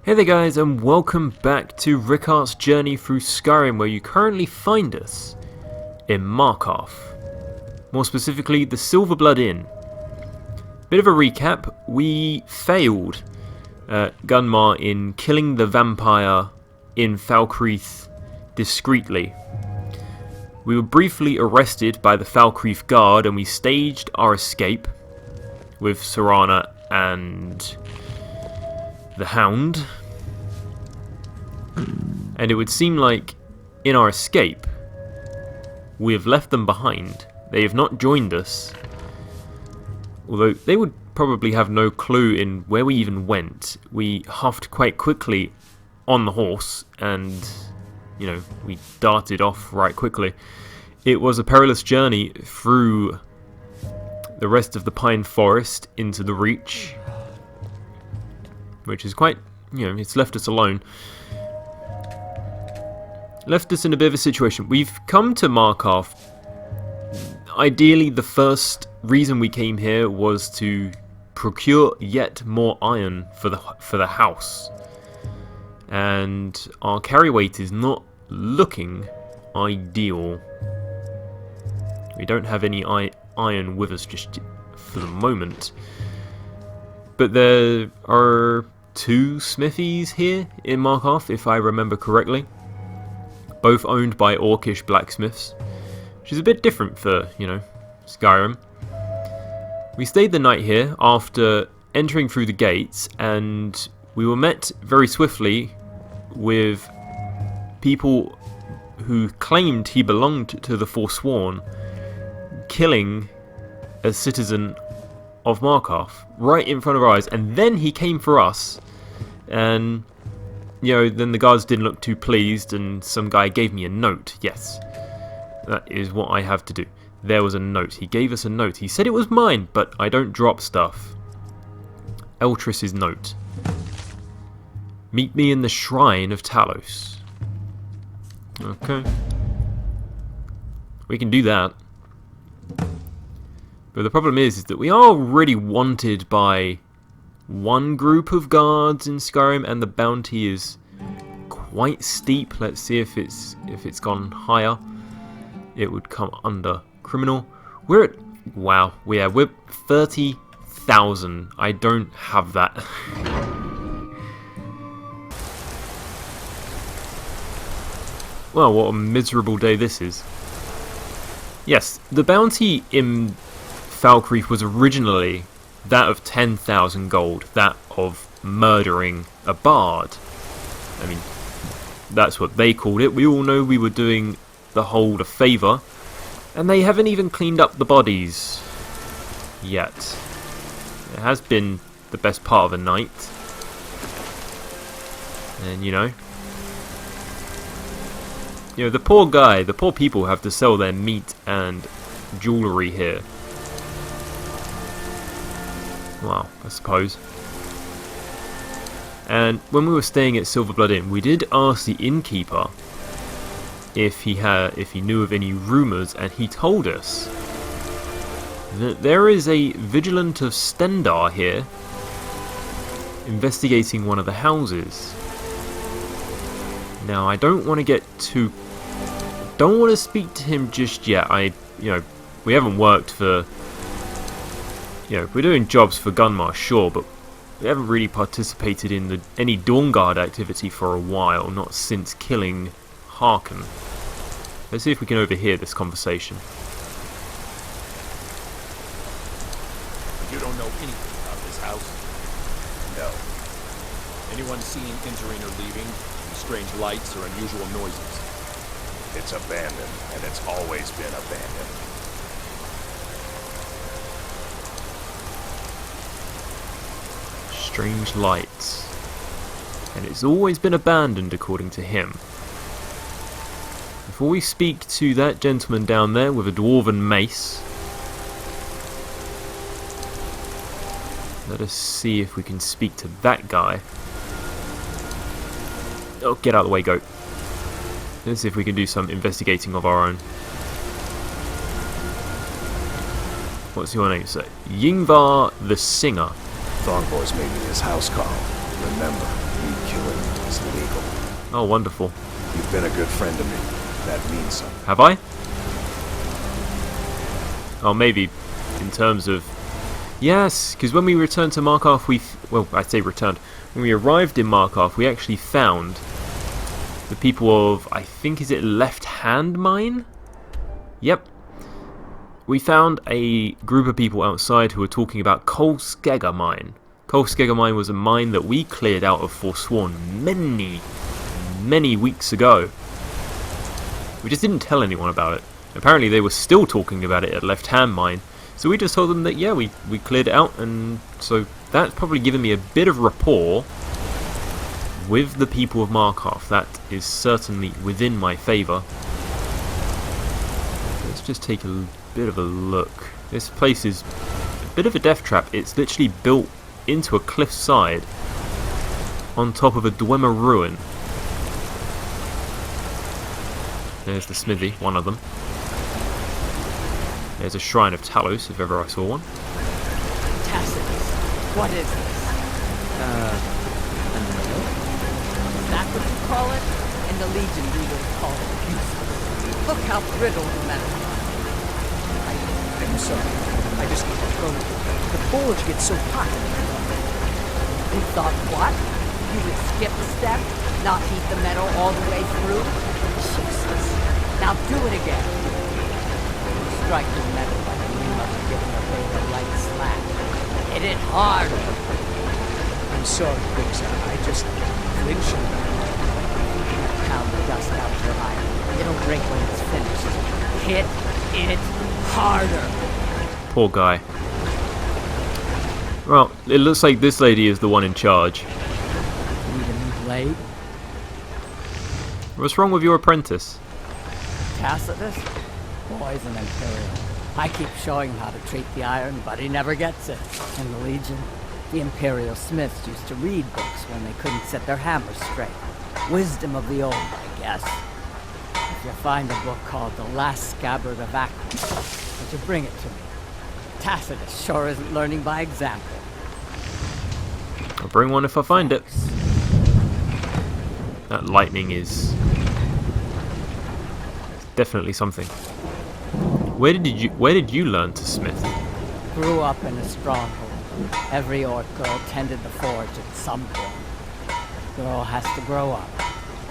Hey there guys, and welcome back to Rickhart's journey through Skyrim, where you currently find us in Markarth. More specifically, the Silverblood Inn. Bit of a recap, we failed Gunmar in killing the vampire in Falkreath discreetly. We were briefly arrested by the Falkreath guard and we staged our escape with Serana and the Hound. And it would seem like in our escape we have left them behind. They have not joined us, although they would probably have no clue in where we even went. We huffed quite quickly on the horse and, you know, we darted off right quickly. It was a perilous journey through the rest of the pine forest into the Reach, which is quite, you know, it's left us alone. Left us in a bit of a situation. We've come to Markarth. Ideally, the first reason we came here was to procure yet more iron for the house, and our carry weight is not looking ideal. We don't have any iron with us just for the moment, but there are 2 smithies here in Markarth, if I remember correctly, both owned by Orcish blacksmiths, which is a bit different for, you know, Skyrim. We stayed the night here after entering through the gates, and we were met very swiftly with people who claimed he belonged to the Forsworn, killing a citizen of Markarth right in front of our eyes. And then he came for us, and, you know, then the guards didn't look too pleased, and some guy gave me a note. Yes, that is what I have to do. There was a note. He gave us a note. He said it was mine, but I don't drop stuff. Eltriss's note. Meet me in the Shrine of Talos. Okay. We can do that. But the problem is that we are already wanted by one group of guards in Skyrim, and the bounty is quite steep. Let's see if it's gone higher. It would come under criminal. We're at, wow, we're 30,000. I don't have that. Well, what a miserable day this is. Yes, the bounty in Falkreath was originally that of 10,000 gold, that of murdering a bard. I mean, that's what they called it. We all know we were doing the hold a favour, and they haven't even cleaned up the bodies yet. It has been the best part of a night, and you know, the poor people have to sell their meat and jewellery here. Well, I suppose. And when we were staying at Silverblood Inn, we did ask the innkeeper if he knew of any rumours, and he told us that there is a Vigilant of Stendar here investigating one of the houses. Now, I don't want to speak to him just yet. We haven't worked for, we're doing jobs for Gunmar, sure, but we haven't really participated in any Dawnguard activity for a while, not since killing Harken. Let's see if we can overhear this conversation. You don't know anything about this house? No. Anyone seen entering or leaving? Strange lights or unusual noises? It's abandoned, and it's always been abandoned. Strange lights. And it's always been abandoned, according to him. Before we speak to that gentleman down there with a dwarven mace, let us see if we can speak to that guy. Oh, get out of the way, goat. Let's see if we can do some investigating of our own. What's your name, sir? Yingvar the Singer. Thongbor's made me his house call. Remember, me killing is legal. Oh, wonderful. You've been a good friend to me. That means something. Have I? Oh, maybe in terms of... Yes, because when we returned to Markarth, well, I say returned. When we arrived in Markarth, we actually found the people of, I think, is it Left Hand Mine? Yep. We found a group of people outside who were talking about Kolskegger Mine. Kolskegger Mine was a mine that we cleared out of Forsworn many weeks ago. We just didn't tell anyone about it. Apparently they were still talking about it at Left Hand Mine. So we just told them that, yeah, we cleared it out, and so that's probably given me a bit of rapport with the people of Markarth. That is certainly within my favour. Let's just take a bit of a look. This place is a bit of a death trap. It's literally built into a cliffside on top of a Dwemer ruin. There's the smithy, one of them. There's a shrine of Talos, if ever I saw one. Tacitus, what is this? Is that what you call it? In the Legion we would call it useless. Look how brittle the metal is. I'm sorry. I just need to throw it. The forge gets so hot. You thought what? You would skip a step? Not heat the metal all the way through? Jesus. Now do it again. Strike the metal like you must give it a very light slap. Hit it harder. I'm sorry, Biggs. I just flinched. Pound the dust out your iron. It'll break when it's finished. Hit it harder. Poor guy. Well, it looks like this lady is the one in charge. Need a new blade? What's wrong with your apprentice? Tacitus? Boy's an Imperial. I keep showing him how to treat the iron, but he never gets it. In the Legion, the Imperial smiths used to read books when they couldn't set their hammers straight. Wisdom of the old, I guess. If you find a book called The Last Scabbard of Akron, would you bring it to me? Tacitus sure isn't learning by example. I'll bring one if I find it. That lightning is definitely something. Where did you learn to smith? Grew up in a stronghold. Every orc girl tended the forge at some point. Girl has to grow up,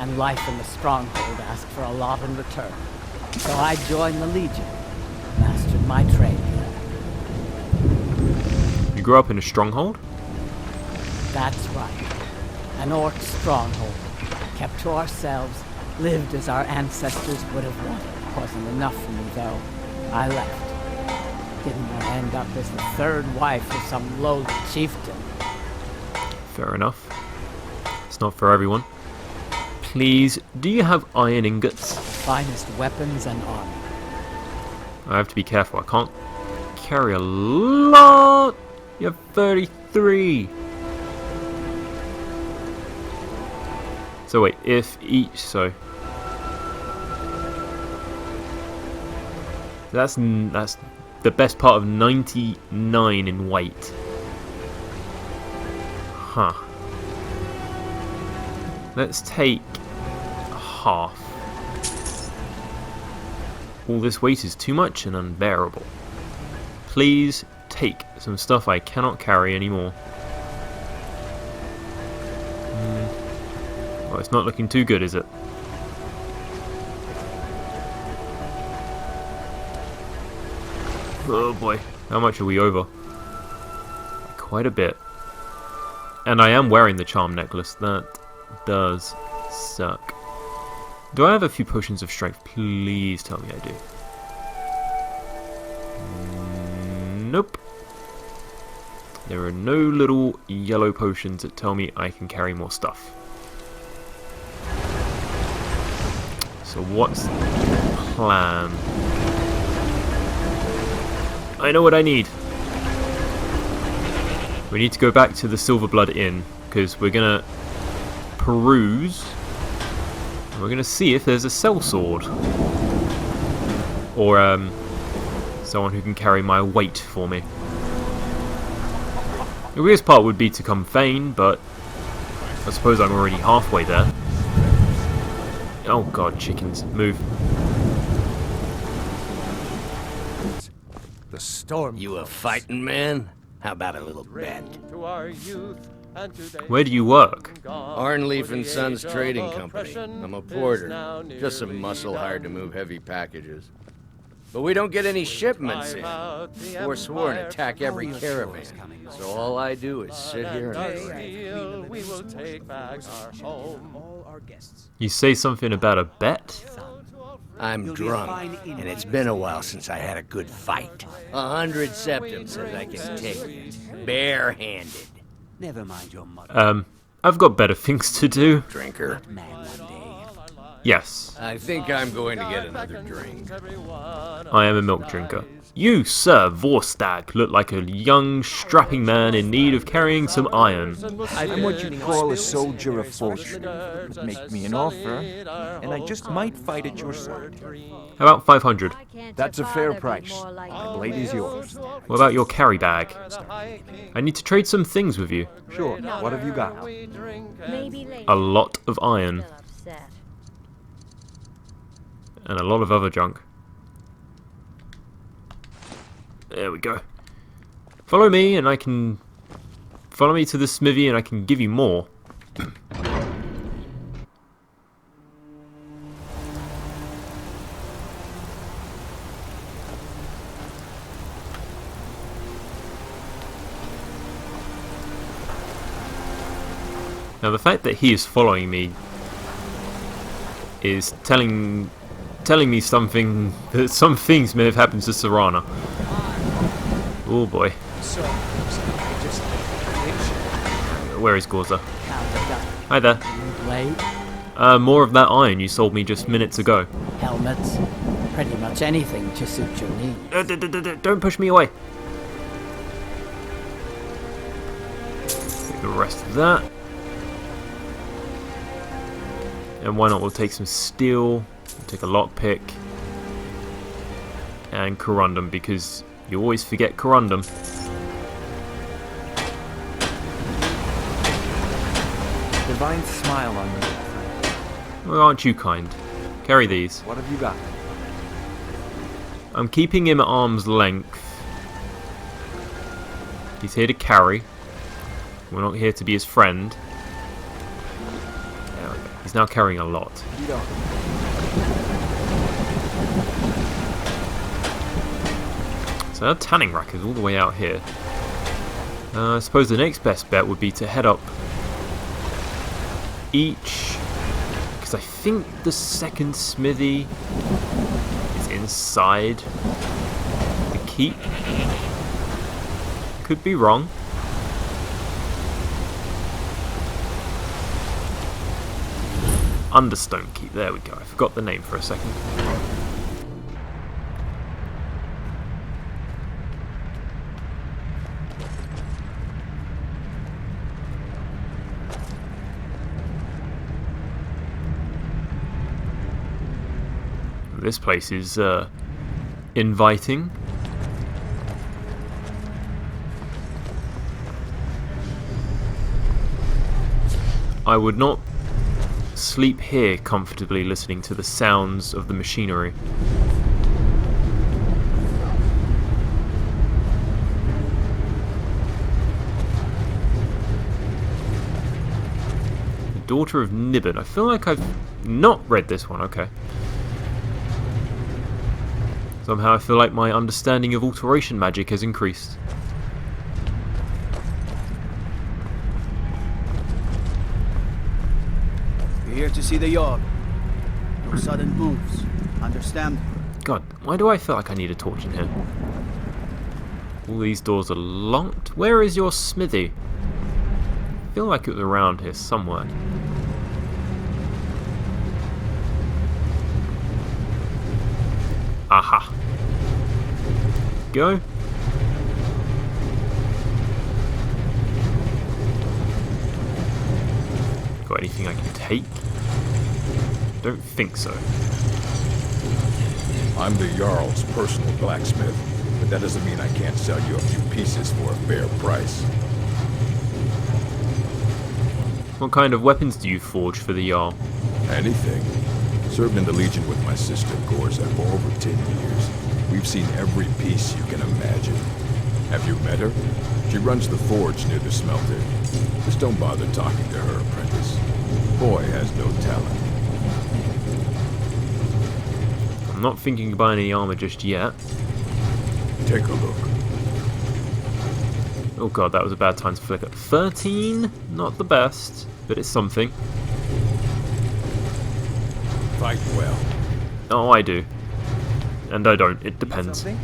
and life in the stronghold asked for a lot in return. So I joined the Legion, mastered my trade here. You grew up in a stronghold? That's right. An orc stronghold. Kept to ourselves, lived as our ancestors would have wanted. Wasn't enough for me, though. I left. Didn't want to end up as the third wife of some lowly chieftain. Fair enough. It's not for everyone. Please, do you have iron ingots? Finest weapons and armor. I have to be careful. I can't carry a lot. You have 33. So wait, if each, so that's the best part of 99 in weight. Huh. Let's take half. All this weight is too much and unbearable. Please take some stuff I cannot carry anymore. Well, it's not looking too good, is it? Oh boy, how much are we over? Quite a bit. And I am wearing the charm necklace. That does suck. Do I have a few potions of strength? Please tell me I do. Nope. There are no little yellow potions that tell me I can carry more stuff. So what's the plan? I know what I need. We need to go back to the Silverblood Inn, because we're gonna peruse. And we're gonna see if there's a sellsword. Or Someone who can carry my weight for me. The weirdest part would be to come Thane, but I suppose I'm already halfway there. Oh god, chickens, move. The storm. You a fighting man? How about a little bet? Where do you work? Arnleaf and Sons Trading Company. I'm a porter. Just some muscle hired to move heavy packages. But we don't get any shipments in. Forsworn attack every caravan. So all I do is sit here and We will take back our home. All our guests. You say something about a bet? I'm drunk, and it's been a while since I had a good fight. 100 septum says I can take barehanded. Never mind your mother. I've got better things to do. Drinker? Man one day. Yes, I think I'm going to get another drink. I am a milk drinker. You, Sir Vorstag, look like a young, strapping man in need of carrying some iron. I'm what you call a soldier of fortune. Make me an offer, and I just might fight at your side. How about 500? That's a fair price. My blade is yours. What about your carry bag? I need to trade some things with you. Sure, what have you got? Maybe later. A lot of iron. Still upset. And a lot of other junk. There we go. Follow me and I can... Follow me to the smithy and I can give you more. Now the fact that he is following me is telling me something, that some things may have happened to Serana. Oh boy. So, I just Where is Gorza? Hi there. Blade, More of that iron you sold me just minutes ago. helmets, pretty much anything to suit your needs. Don't push me away. Take the rest of that. And why not, we'll take some steel, we'll take a lockpick, and corundum, because you always forget corundum. Divine smile on your face. Well, aren't you kind? Carry these. What have you got? I'm keeping him at arm's length. He's here to carry. We're not here to be his friend. There we go. He's now carrying a lot. You don't. So our tanning rack is all the way out here. I suppose the next best bet would be to head up each, because I think the second smithy is inside the keep. Could be wrong. Understone keep, there we go. I forgot the name for a second. This place is inviting. I would not sleep here comfortably listening to the sounds of the machinery. The Daughter of Nibbon. I feel like I've not read this one, okay. Somehow I feel like my understanding of alteration magic has increased. You're here to see the yard. No sudden moves. Understand? God, why do I feel like I need a torch in here? All these doors are locked. Where is your smithy? I feel like it was around here somewhere. Aha. Go. Got anything I can take? Don't think so. I'm the Jarl's personal blacksmith. but that doesn't mean I can't sell you a few pieces for a fair price. What kind of weapons do you forge for the Jarl? Anything. Served in the Legion with my sister Gorza for over 10 years. We've seen every piece you can imagine. Have you met her? She runs the forge near the smelter. Just don't bother talking to her, apprentice. Boy has no talent. I'm not thinking of buying any armor just yet. Take a look. Oh god, that was a bad time to flick it. 13? Not the best, but it's something. Fight well. Oh, I do. And I don't, it depends. Something?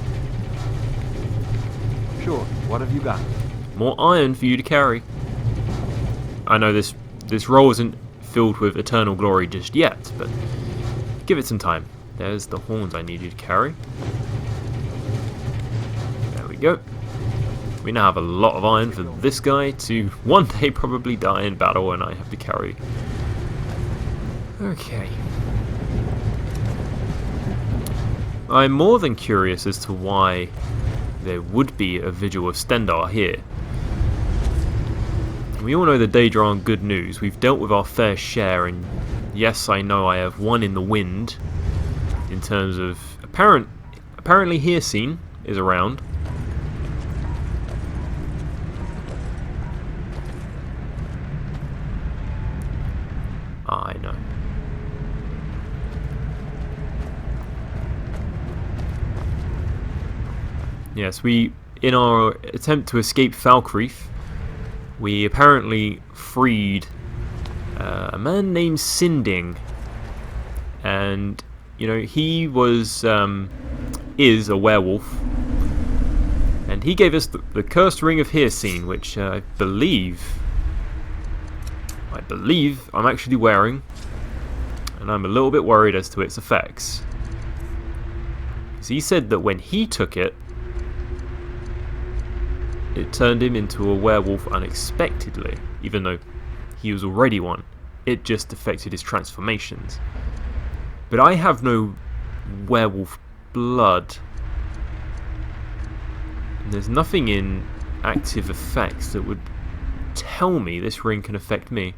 Sure, what have you got? More iron for you to carry. I know this role isn't filled with eternal glory just yet, but give it some time. There's the horns I need you to carry. There we go. We now have a lot of iron for this guy to one day probably die in battle and I have to carry. Okay. I'm more than curious as to why there would be a vigil of Stendar here. We all know the Daedra aren't good news. We've dealt with our fair share, and yes, I know I have one in the wind in terms of apparently Hircine is around. I know. Yes, in our attempt to escape Falkreath, we apparently freed a man named Sinding, and you know he is a werewolf, and he gave us the cursed ring of Hircine, which I believe I'm actually wearing, and I'm a little bit worried as to its effects. So he said that when he took it, it turned him into a werewolf unexpectedly, even though he was already one. It just affected his transformations. But I have no werewolf blood. There's nothing in active effects that would tell me this ring can affect me.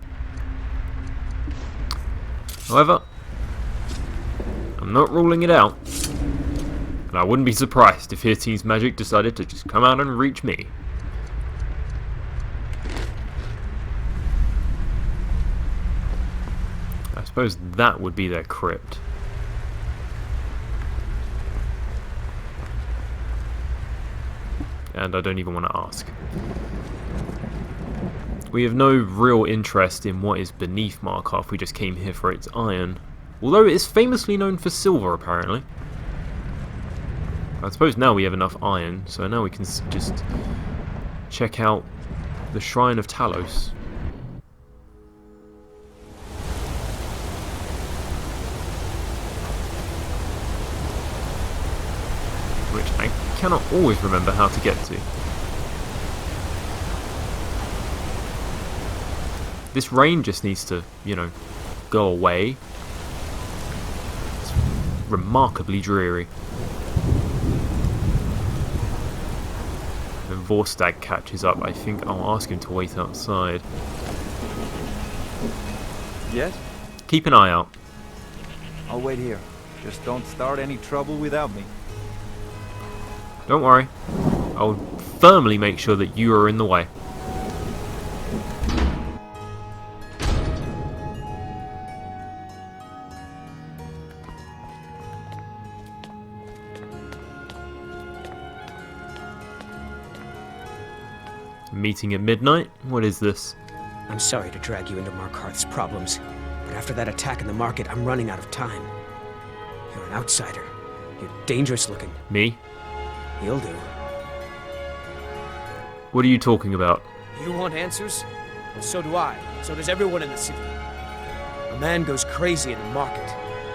However, I'm not ruling it out. And I wouldn't be surprised if Hircine's magic decided to just come out and reach me. I suppose that would be their crypt. And I don't even want to ask. We have no real interest in what is beneath Markarth. We just came here for its iron. Although it is famously known for silver, apparently. I suppose now we have enough iron, so now we can just check out the Shrine of Talos. Which I cannot always remember how to get to. This rain just needs to, you know, go away. It's remarkably dreary. When Vorstag catches up, I think I'll ask him to wait outside. Yes? Keep an eye out. I'll wait here. Just don't start any trouble without me. Don't worry. I'll firmly make sure that you are in the way. Meeting at midnight? What is this? I'm sorry to drag you into Markarth's problems, but after that attack in the market, I'm running out of time. You're an outsider. You're dangerous looking. Me? You'll do. What are you talking about? You want answers? Well, so do I. So does everyone in the city. A man goes crazy in the market.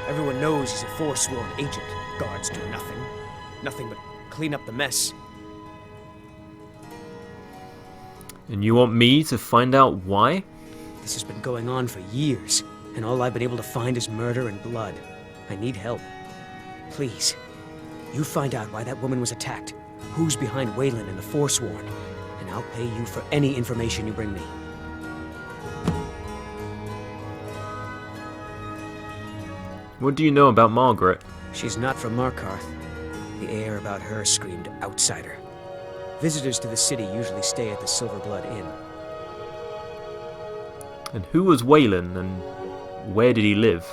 Everyone knows he's a forsworn agent. Guards do nothing. Nothing but clean up the mess. And you want me to find out why? This has been going on for years, and all I've been able to find is murder and blood. I need help. Please, you find out why that woman was attacked. Who's behind Wayland and the Forsworn? And I'll pay you for any information you bring me. What do you know about Margaret? She's not from Markarth. The air about her screamed outsider. Visitors to the city usually stay at the Silver Blood Inn. And who was Wayland, and where did he live?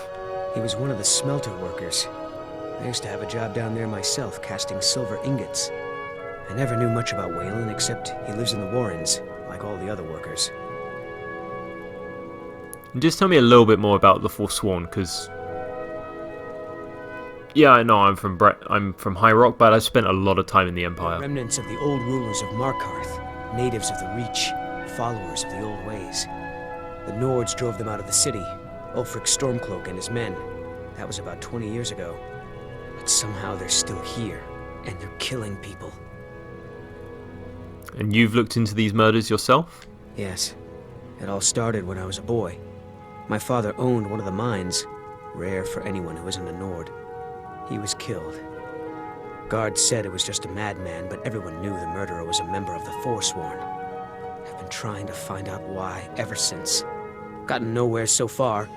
He was one of the smelter workers. I used to have a job down there myself, casting silver ingots. I never knew much about Wayland, except he lives in the Warrens, like all the other workers. And just tell me a little bit more about the Forsworn, because... yeah, I know I'm from High Rock, but I spent a lot of time in the Empire. Remnants of the old rulers of Markarth, natives of the Reach, followers of the old ways. The Nords drove them out of the city, Ulfric Stormcloak and his men. That was about 20 years ago. But somehow they're still here, and they're killing people. And you've looked into these murders yourself? Yes. It all started when I was a boy. My father owned one of the mines, rare for anyone who isn't a Nord. He was killed. Guards said it was just a madman, but everyone knew the murderer was a member of the Forsworn. I've been trying to find out why ever since. Gotten nowhere so far.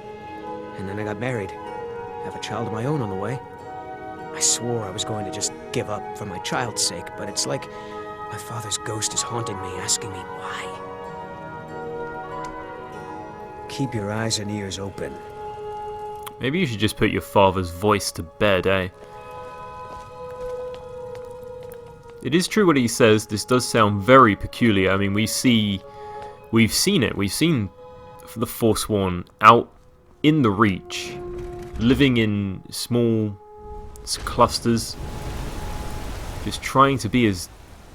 And then I got married. Have a child of my own on the way. I swore I was going to just give up for my child's sake, but it's like my father's ghost is haunting me, asking me why. Keep your eyes and ears open. Maybe you should just put your father's voice to bed, eh? It is true what he says. This does sound very peculiar. I mean, we've seen it. We've seen the Forsworn out in the Reach, living in small clusters, just trying to be as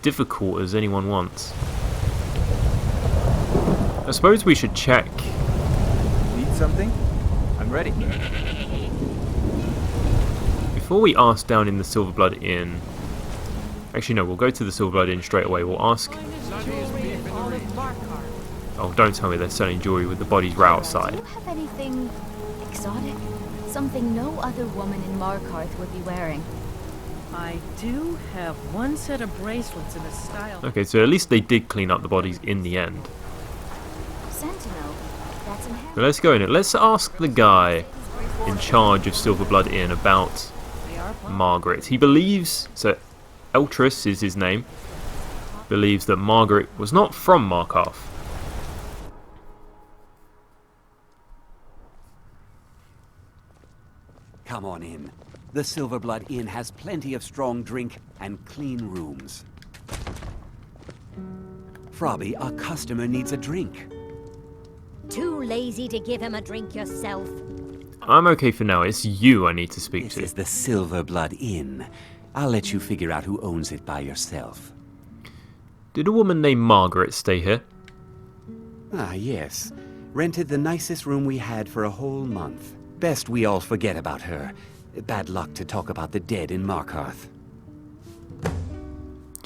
difficult as anyone wants. I suppose we should check. Need something? I'm ready. Before we ask down in the Silverblood Inn... actually no, we'll go to the Silverblood Inn straight away. We'll ask... oh, don't tell me they're selling jewelry with the bodies right outside. Do you have anything exotic? Something no other woman in Markarth would be wearing? I do have one set of bracelets in a style. Okay, so at least they did clean up the bodies in the end. Sentinel. That's inherent. So let's go in it. Let's ask the guy in charge of Silverblood Inn about Margaret. He believes, so Eltris is his name, believes that Margaret was not from Markarth. Come on in. The Silverblood Inn has plenty of strong drink and clean rooms. Frobby, our customer needs a drink. Too lazy to give him a drink yourself. I'm okay for now. It's you I need to speak This to. is the Silverblood Inn. I'll let you figure out who owns it by yourself. Did a woman named Margaret stay here? Ah, yes. Rented the nicest room we had for a whole month. Best we all forget about her. Bad luck to talk about the dead in Markarth. Do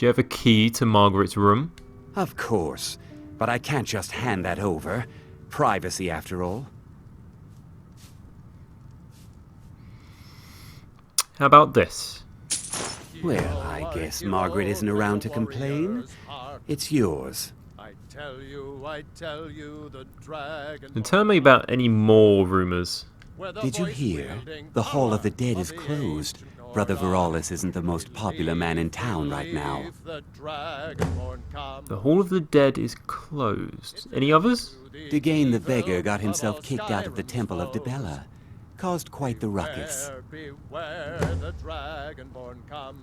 you have a key to Margaret's room? Of course. But I can't just hand that over. Privacy, after all. How about this? Well, I guess Margaret isn't around to complain. It's yours. I tell you, the dragon. And tell me about any more rumours. Did you hear? The Hall of the Dead is closed. Brother Veralis isn't the most popular man in town right now. The Hall of the Dead is closed. Any others? Degane the Beggar got himself kicked out of the Temple of Dibella. Caused quite the ruckus.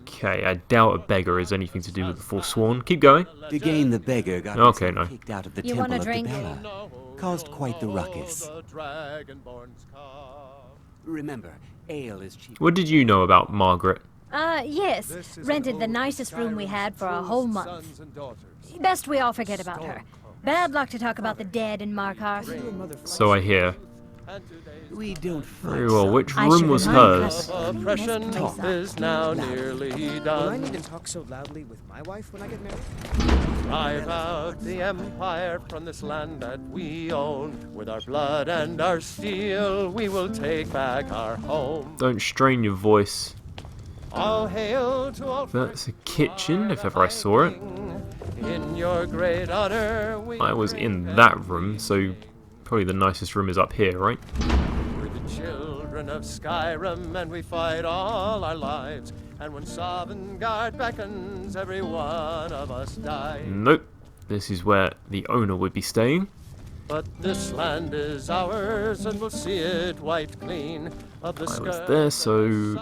Okay, I doubt a beggar has anything to do with the Forsworn. Keep going. Degane the Beggar got himself kicked out of the Temple of Dibella. Caused quite the ruckus. Remember, ale is cheap. What did you know about Margaret? Yes. Rented the nicest room we had for a whole month. Best we all forget about her. Bad luck to talk about the dead in Markarth. So I hear. We don't Very well, which room was hers? Oppression is now nearly Will I done. need to talk so loudly with my wife when I get married? Drive out the empire from this land that we own. With our blood and our steel, we will take back our home. Don't strain your voice. All hail to all That's a kitchen, if ever I saw it. in your great honor. I was in that room, so probably the nicest room is up here, right? We're the children of Skyrim, and we fight all our lives. And when Sovngarde beckons, every one of us dies. Nope. This is where the owner would be staying. But this land is ours, and we'll see it wiped clean of the I was there, so...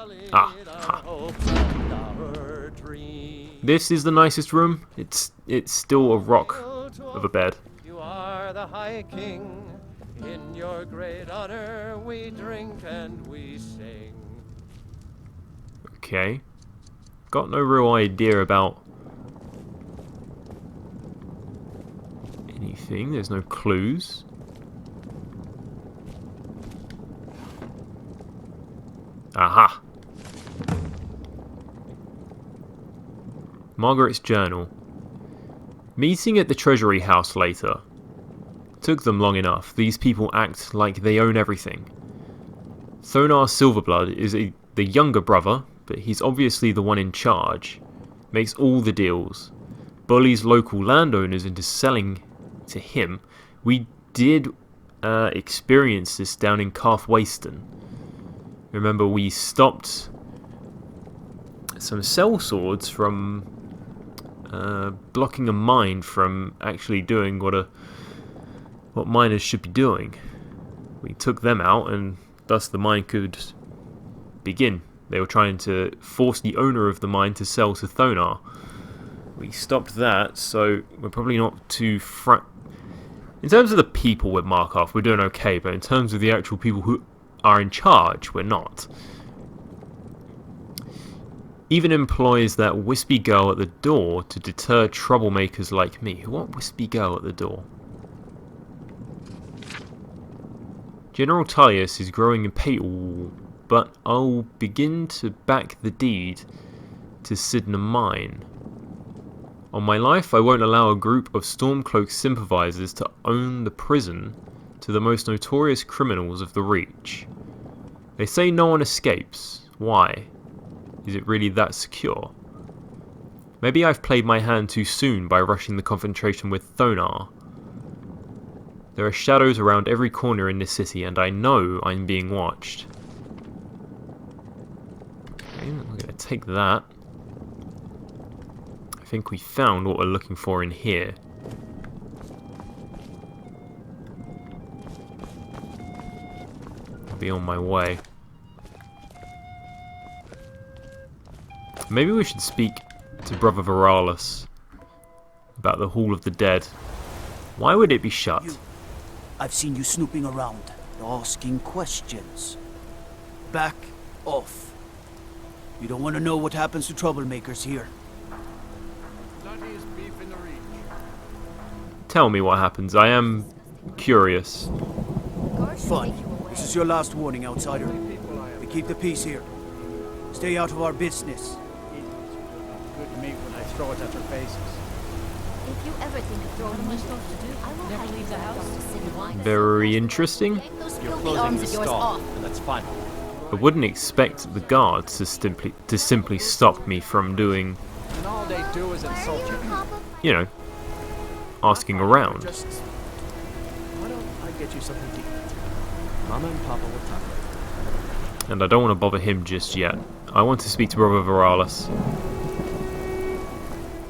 This is the nicest room. It's still a rock of a bed. You are the High King. In your great honor, we drink and we sing. Okay. Got no real idea about anything. There's no clues. Aha! Margaret's journal. Meeting at the Treasury House later. Took them long enough. These people act like they own everything. Thonar Silverblood is the younger brother, but he's obviously the one in charge. Makes all the deals. Bullies local landowners into selling to him. We did experience this down in Carthwayston. Remember, we stopped some sellswords from blocking a mine from actually doing what miners should be doing. We took them out, and thus the mine could begin. They were trying to force the owner of the mine to sell to Thonar. We stopped that, so we're probably not too in terms of the people with Markarth, we're doing okay, but in terms of the actual people who are in charge, we're not. Even employs that wispy girl at the door to deter troublemakers like me. What wispy girl at the door? General Tullius is growing impatient, but I'll begin to back the deed to Sidna Mine. On my life, I won't allow a group of Stormcloak sympathizers to own the prison to the most notorious criminals of the Reach. They say no one escapes. Why? Is it really that secure? Maybe I've played my hand too soon by rushing the confrontation with Thonar. There are shadows around every corner in this city, and I know I'm being watched. Okay, we're going to take that. I think we found what we're looking for in here. I'll be on my way. Maybe we should speak to Brother Veralis about the Hall of the Dead. Why would it be shut? I've seen you snooping around, asking questions. Back off. You don't want to know what happens to troublemakers here. Tell me what happens. I am curious. Fine. This is your last warning, outsider. We keep the peace here. Stay out of our business. Good to me when I throw it at their faces. If you ever think of throwing me, I will never leave the house. Very interesting. You're closing the stall, and that's fine. I wouldn't expect the guards to simply stop me from doing, And all they do is insult you. you know, asking around. Just why don't I get you something to eat? Mama and Papa will talk. And I don't want to bother him just yet. I want to speak to Brother Veralis.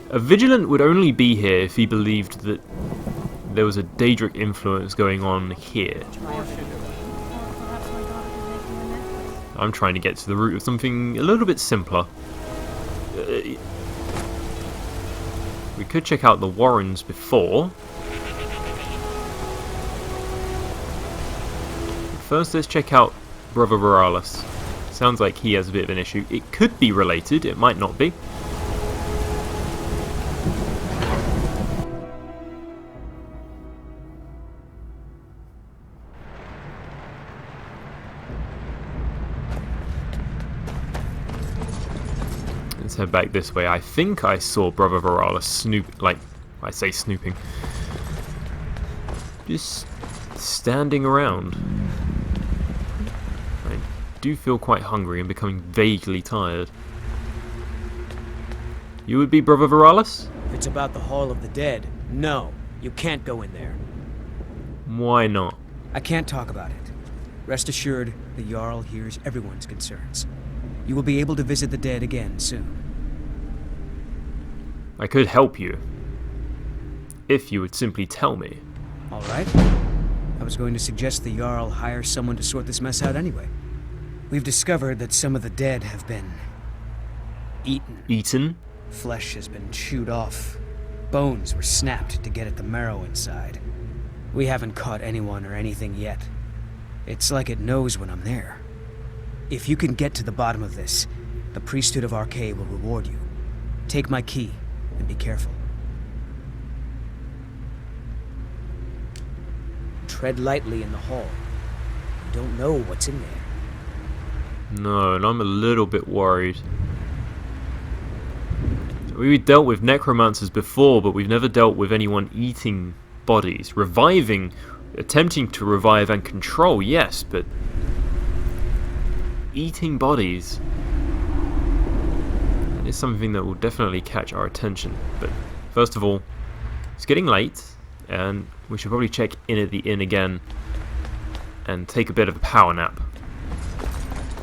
A Vigilant would only be here if he believed that there was a Daedric influence going on here. I'm trying to get to the root of something a little bit simpler. We could check out the Warrens before. First, let's check out Brother Veralis. Sounds like he has a bit of an issue. It could be related, it might not be. Let's head back this way. I think I saw Brother Veralis snooping. Just standing around. I do feel quite hungry and becoming vaguely tired. You would be Brother Viralis? If it's about the Hall of the Dead, no, you can't go in there. Why not? I can't talk about it. Rest assured, the Jarl hears everyone's concerns. You will be able to visit the dead again soon. I could help you. If you would simply tell me. Alright. I was going to suggest the Jarl hire someone to sort this mess out anyway. We've discovered that some of the dead have been eaten. Eaten? Flesh has been chewed off. Bones were snapped to get at the marrow inside. We haven't caught anyone or anything yet. It's like it knows when I'm there. If you can get to the bottom of this, the priesthood of Arcay will reward you. Take my key, and be careful. Tread lightly in the hall. You don't know what's in there. No, and I'm a little bit worried. We dealt with necromancers before, but we've never dealt with anyone eating bodies. Reviving, attempting to revive and control, yes, but eating bodies is something that will definitely catch our attention. But first of all, it's getting late, and we should probably check in at the inn again and take a bit of a power nap.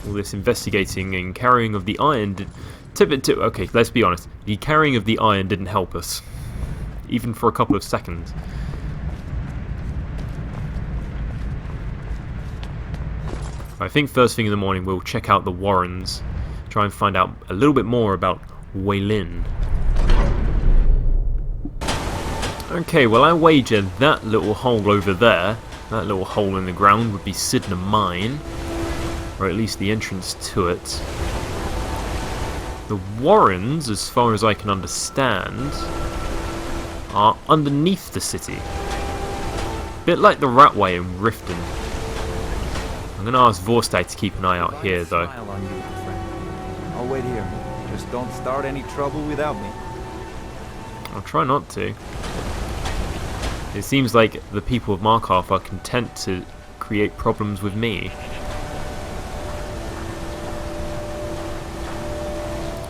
All this investigating and carrying of the iron did... Okay, let's be honest. The carrying of the iron didn't help us. Even for a couple of seconds. I think first thing in the morning we'll check out the Warrens. Try and find out a little bit more about Weylin. Okay, well I wager that little hole over there, that little hole in the ground, would be Sidna Mine. Or at least the entrance to it. The Warrens, as far as I can understand, are underneath the city. Bit like the Ratway in Riften. I'm gonna ask Vorstad to keep an eye out here though. I'll wait here. Just don't start any trouble without me. I'll try not to. It seems like the people of Markarth are content to create problems with me.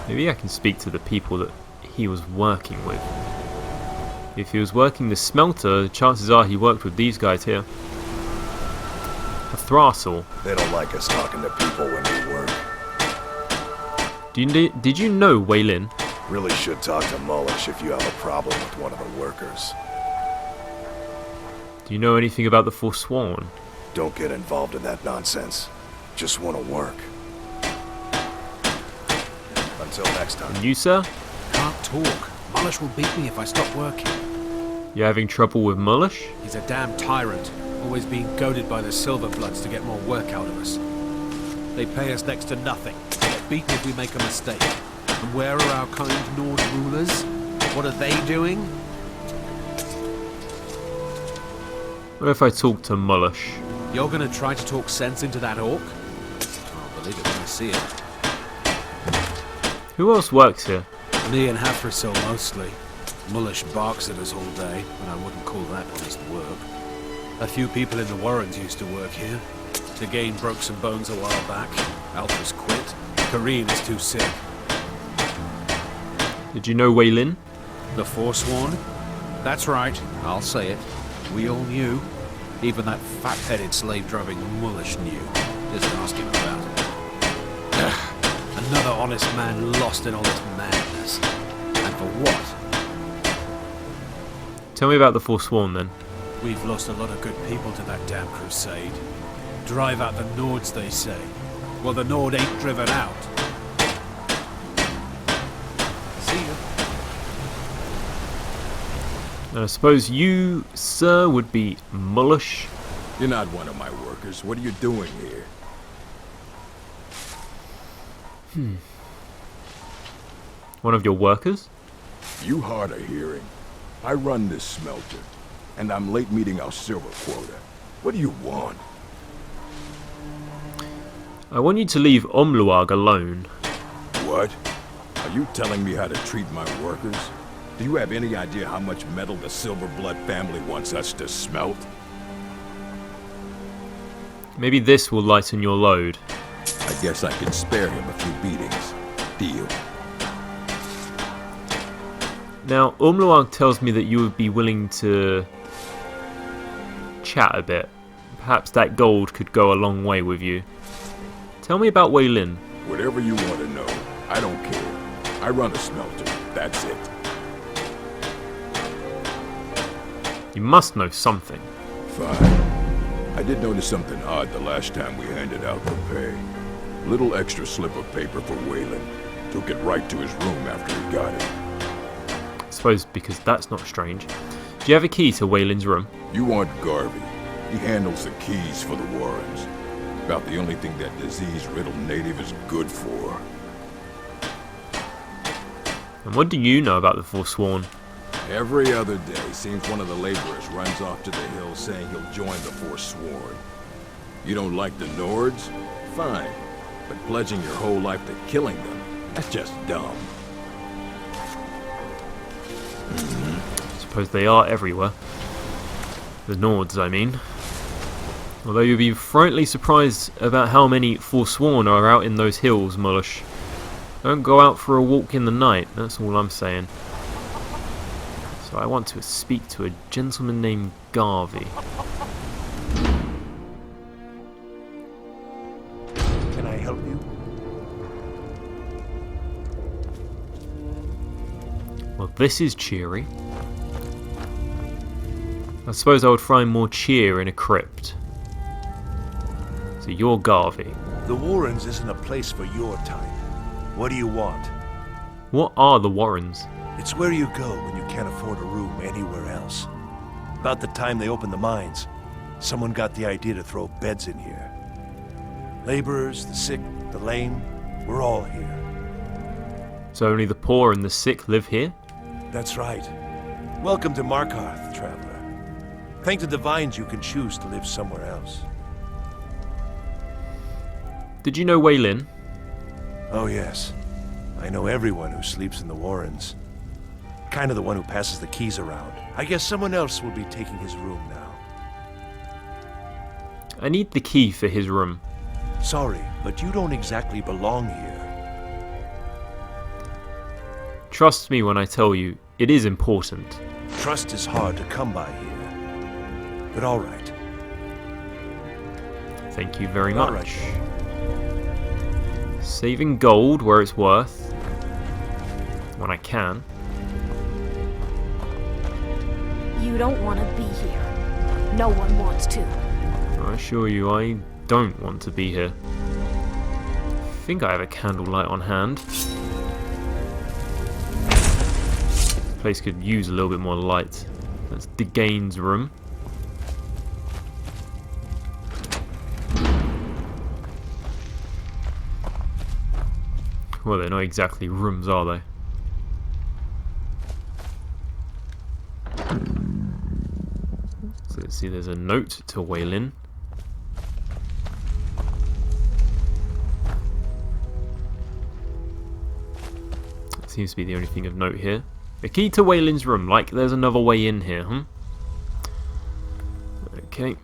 Maybe I can speak to the people that he was working with. If he was working the smelter, chances are he worked with these guys here. A Thrasel. They don't like us talking to people when we work. Did you know Weylin? Really should talk to Mullish if you have a problem with one of the workers. Do you know anything about the Forsworn? Don't get involved in that nonsense. Just want to work. Until next time. And you, sir? Can't talk. Mullish will beat me if I stop working. You're having trouble with Mullish? He's a damn tyrant, always being goaded by the Silverbloods to get more work out of us. They pay us next to nothing. They get beaten if we make a mistake. And where are our kind Nord rulers? What are they doing? What if I talk to Mullish? You're gonna try to talk sense into that orc? I'll believe it when I see it. Who else works here? Me and Hathrasil mostly. Mullish barks at us all day, and I wouldn't call that honest work. A few people in the Warrens used to work here. Dagain broke some bones a while back. Alpha's quit. Kareen is too sick. Did you know Weylin? The Forsworn? That's right, I'll say it. We all knew. Even that fat-headed slave-driving Mullish knew. Just ask him about it. Another honest man lost in all this madness. And for what? Tell me about the Forsworn then. We've lost a lot of good people to that damn crusade. Drive out the Nords, they say. Well, the Nord ain't driven out. See you. And I suppose you, sir, would be Mullish? You're not one of my workers. What are you doing here? One of your workers? You hard of hearing. I run this smelter, and I'm late meeting our silver quota. What do you want? I want you to leave Omluag alone. What? Are you telling me how to treat my workers? Do you have any idea how much metal the Silverblood family wants us to smelt? Maybe this will lighten your load. I guess I can spare him a few beatings. Deal. Now, Umluag tells me that you would be willing to chat a bit. Perhaps that gold could go a long way with you. Tell me about Wei Lin. Whatever you want to know, I don't care. I run a smelter, that's it. You must know something. Fine. I did notice something odd the last time we handed out the pay. Little extra slip of paper for Waylon. Took it right to his room after he got it. I suppose because that's not strange. Do you have a key to Wayland's room? You want Garvey. He handles the keys for the Warrens. About the only thing that disease-riddled native is good for. And what do you know about the Forsworn? Every other day, seems one of the laborers runs off to the hills saying he'll join the Forsworn. You don't like the Nords? Fine. But pledging your whole life to killing them, that's just dumb. I suppose they are everywhere. The Nords, I mean. Although you'll be frightfully surprised about how many Forsworn are out in those hills, Mullish. Don't go out for a walk in the night, that's all I'm saying. So I want to speak to a gentleman named Garvey. Can I help you? Well, this is cheery. I suppose I would find more cheer in a crypt. So you're Garvey. The Warrens isn't a place for your type. What do you want? What are the Warrens? It's where you go when you can't afford a room anywhere else. About the time they opened the mines, someone got the idea to throw beds in here. Laborers, the sick, the lame, we're all here. So only the poor and the sick live here? That's right. Welcome to Markarth, traveler. Thank the divines you can choose to live somewhere else. Did you know Wei Lin? Oh yes. I know everyone who sleeps in the Warrens. Kind of the one who passes the keys around. I guess someone else will be taking his room now. I need the key for his room. Sorry, but you don't exactly belong here. Trust me when I tell you, it is important. Trust is hard to come by here. But all right. Thank you very All much. right. Saving gold where it's worth. When I can. You don't want to be here. No one wants to. I assure you, I don't want to be here. I think I have a candlelight on hand. This place could use a little bit more light. That's Degane's room. Well, they're not exactly rooms, are they? So let's see, there's a note to Wei Lin. That seems to be the only thing of note here. A key to Wei Lin's room, like there's another way in here, Okay.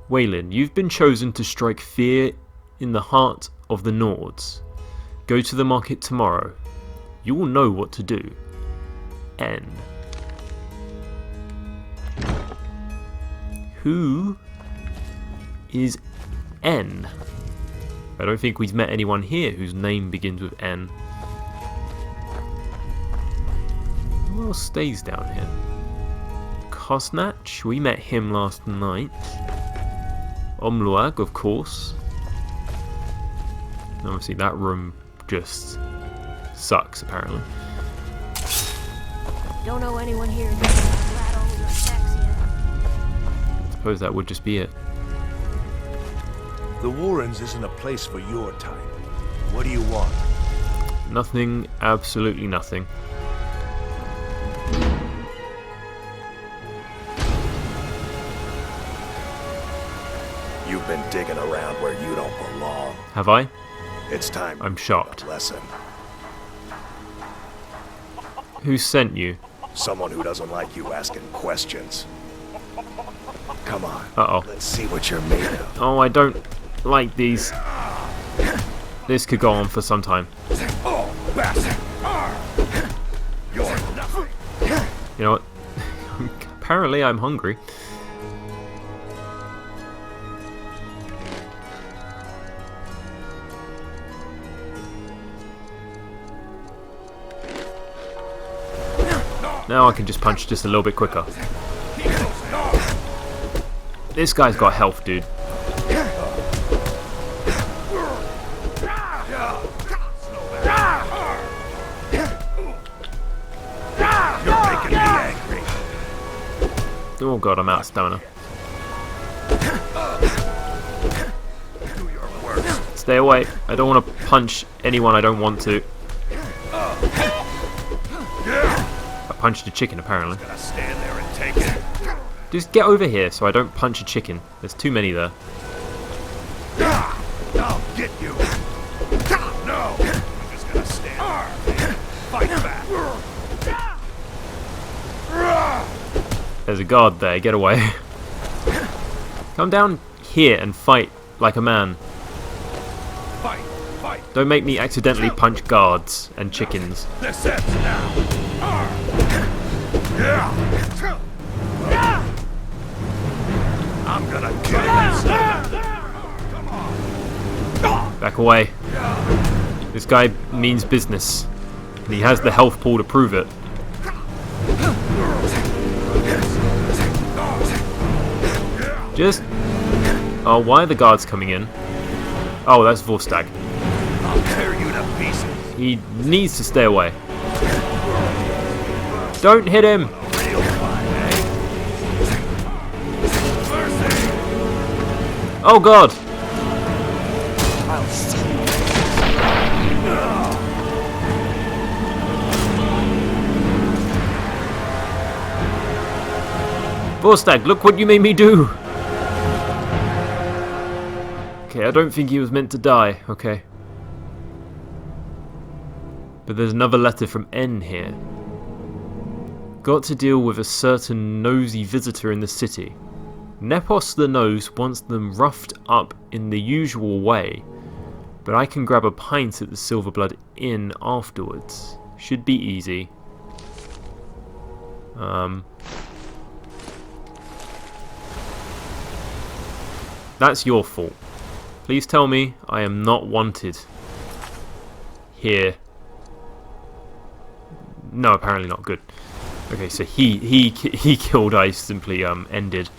Wei Lin, you've been chosen to strike fear in the heart of the Nords. Go to the market tomorrow. You will know what to do. N. Who is N? I don't think we've met anyone here whose name begins with N. Who else stays down here? Kosnach, we met him last night. Omluag, of course. Obviously that room just sucks, apparently. Don't know anyone here who's rat all your sex yet. I suppose that would just be it. The Warrens isn't a place for your type. What do you want? Nothing, absolutely nothing. You've been digging around where you don't belong. Have I? It's time. I'm shocked. Lesson. Who sent you? Someone who doesn't like you asking questions. Come on. Uh-oh. Let's see what you're made of. Oh, I don't like these. This could go on for some time. You know what? Apparently I'm hungry. Now I can just punch just a little bit quicker. This guy's got health, dude. Oh god, I'm out of stamina. Stay away. I don't want to punch anyone I don't want to. I punched a chicken, apparently. Just get over here so I don't punch a chicken. There's too many there. I'll get you. No. I'm just gonna stand there. Fight back. There's a guard there. Get away. Come down here and fight like a man. Don't make me accidentally punch guards and chickens. This ends now. I'm gonna kill you. Back away. This guy means business. And he has the health pool to prove it. Just... Oh, why are the guards coming in? Oh, that's Vorstag. I'll tear you to pieces. He needs to stay away. Don't hit him! Oh god! Vorstag, look what you made me do! Okay, I don't think he was meant to die, okay. But there's another letter from N here. Got to deal with a certain nosy visitor in the city. Nepos the Nose wants them roughed up in the usual way, but I can grab a pint at the Silverblood Inn afterwards. Should be easy. That's your fault. Please tell me I am not wanted here. No, apparently not. Good. Okay, so he killed. I simply ended.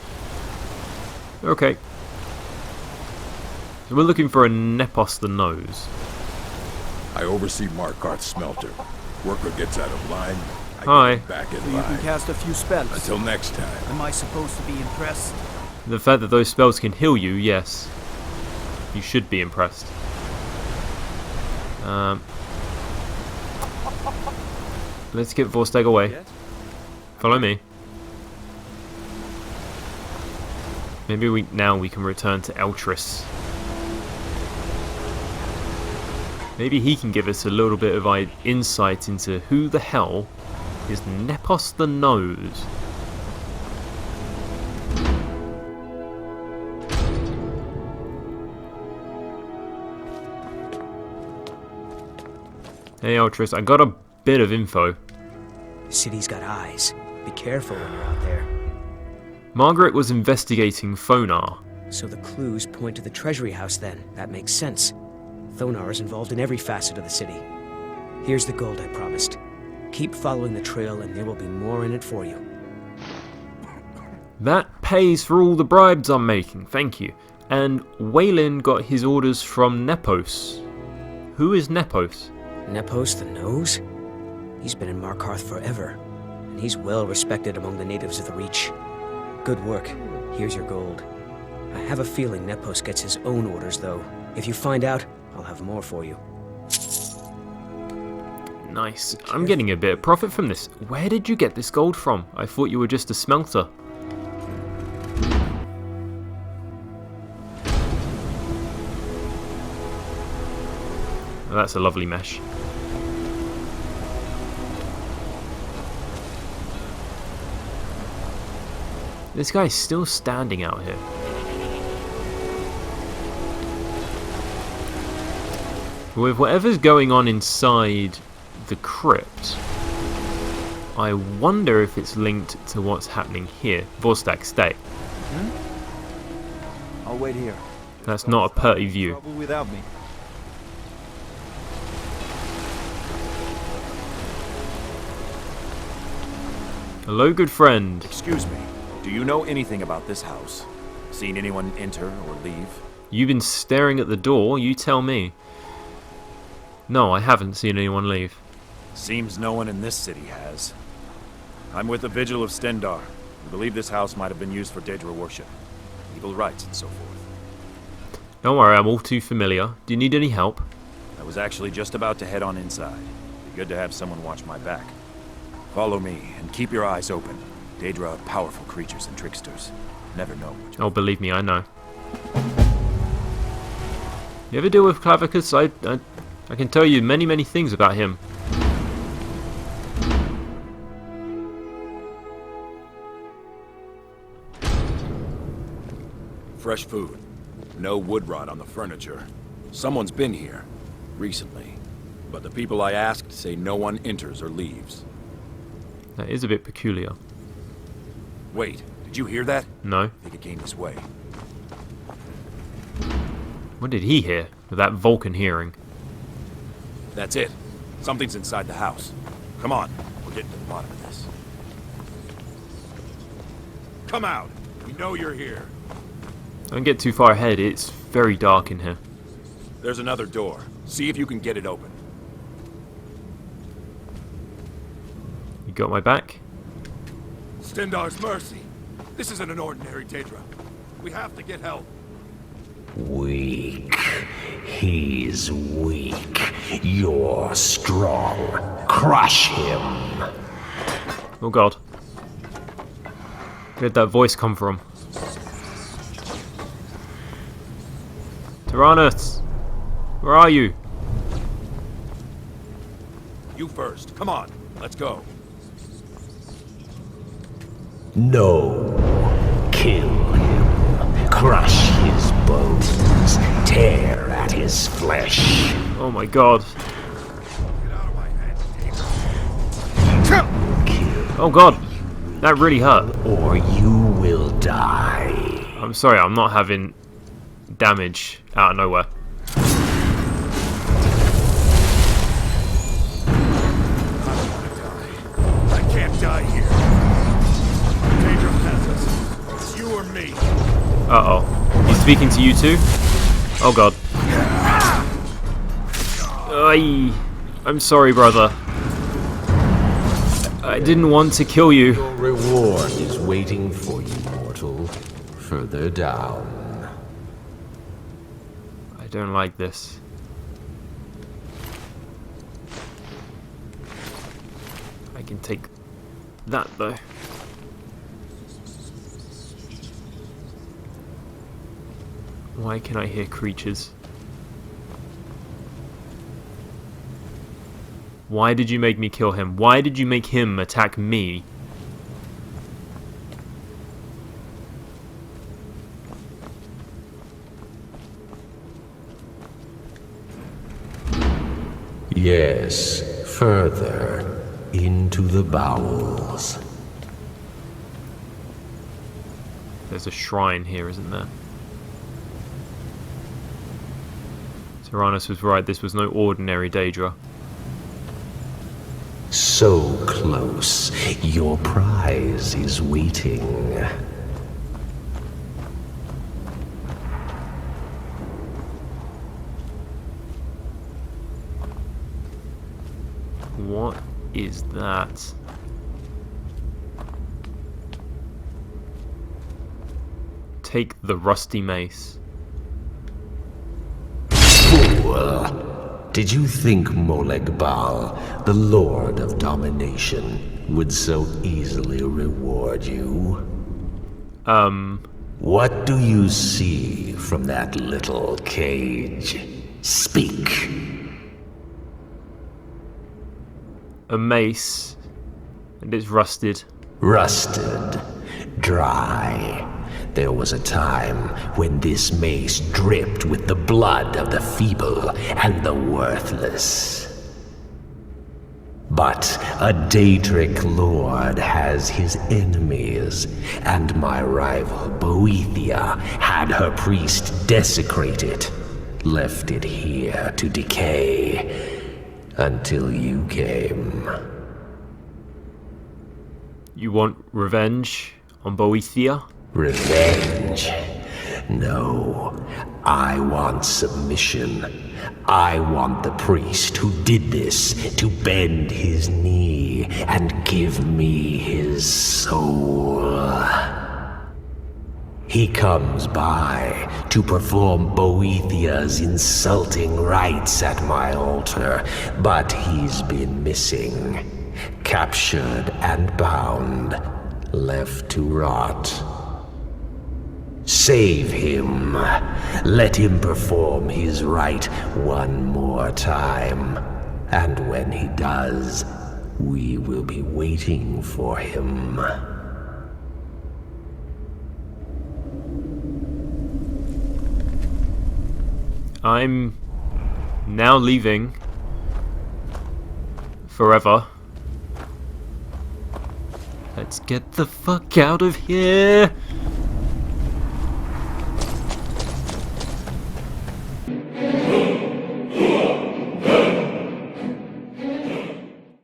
Okay. So we're looking for a Nepos the Nose. I oversee Markarth's smelter. Worker gets out of line. Hi. Back in So you line. can cast a few spells. Until next time. Am I supposed to be impressed? The fact that those spells can heal you, yes. You should be impressed. Let's get Vorstag away. Follow me. Maybe we can return to Eltris. Maybe he can give us a little bit of insight into who the hell is Nepos the Nose. Hey Eltris, I got a bit of info. The city's got eyes. Be careful when you're out there. Margaret was investigating Thonar. So the clues point to the treasury house then. That makes sense. Thonar is involved in every facet of the city. Here's the gold I promised. Keep following the trail and there will be more in it for you. That pays for all the bribes I'm making, thank you. And Waylin got his orders from Nepos. Who is Nepos? Nepos the Nose? He's been in Markarth forever, and he's well respected among the natives of the Reach. Good work. Here's your gold. I have a feeling Nepos gets his own orders, though. If you find out, I'll have more for you. Nice. I'm getting a bit of profit from this. Where did you get this gold from? I thought you were just a smelter. Oh, that's a lovely mesh. This guy's still standing out here. With whatever's going on inside the crypt, I wonder if it's linked to what's happening here. Vorstak, stay. I'll wait here. That's not a pretty view. Trouble without me. Hello, good friend. Excuse me. Do you know anything about this house? Seen anyone enter or leave? You've been staring at the door, you tell me. No, I haven't seen anyone leave. Seems no one in this city has. I'm with the Vigil of Stendar. We believe this house might have been used for Daedra worship, evil rites and so forth. Don't worry, I'm all too familiar. Do you need any help? I was actually just about to head on inside. Be good to have someone watch my back. Follow me, and keep your eyes open. Daedra are powerful creatures and tricksters. Never know. Oh, believe me, I know. You ever deal with Clavicus? I can tell you many things about him. Fresh food. No wood rot on the furniture. Someone's been here. Recently. But the people I asked say no one enters or leaves. That is a bit peculiar. Wait, did you hear that? No. I think it came this way. What did he hear with that Vulcan hearing? That's it. Something's inside the house. Come on, we're getting to the bottom of this. Come out! We know you're here. Don't get too far ahead, it's very dark in here. There's another door. See if you can get it open. You got my back? Stendar's mercy. This isn't an ordinary Daedra. We have to get help. Weak. He's weak. You're strong. Crush him. Oh god. Where'd that voice come from? Tyrannus! Where are you? You first. Come on. Let's go. No. Kill him. Crush his bones. Tear at his flesh. Oh my god. Oh god. That really hurt. Or you will die. I'm sorry, I'm not having damage out of nowhere. I can't die here. Daedra has us. It's you or me. Uh-oh. He's speaking to you too? Oh god. I'm sorry, brother. I didn't want to kill you. Your reward is waiting for you, mortal. Further down. I don't like this. I can take that though. Why can I hear creatures? Why did you make me kill him? Why did you make him attack me? Yes, further into the bowels. There's a shrine here, isn't there? Tyrannus was right, this was no ordinary Daedra. So close. Your prize is waiting. What is that? Take the rusty mace. Fool! Did you think Molegbal, the Lord of Domination, would so easily reward you? What do you see from that little cage? Speak! A mace, and it's rusted. Rusted. Dry. There was a time when this mace dripped with the blood of the feeble and the worthless. But a Daedric lord has his enemies, and my rival Boethia had her priest desecrate it, left it here to decay, until you came. You want revenge on Boethia? Revenge? No, I want submission. I want the priest who did this to bend his knee and give me his soul. He comes by to perform Boethia's insulting rites at my altar, but he's been missing, captured and bound, left to rot. Save him. Let him perform his rite one more time. And when he does, we will be waiting for him. I'm now leaving. Forever. Let's get the fuck out of here!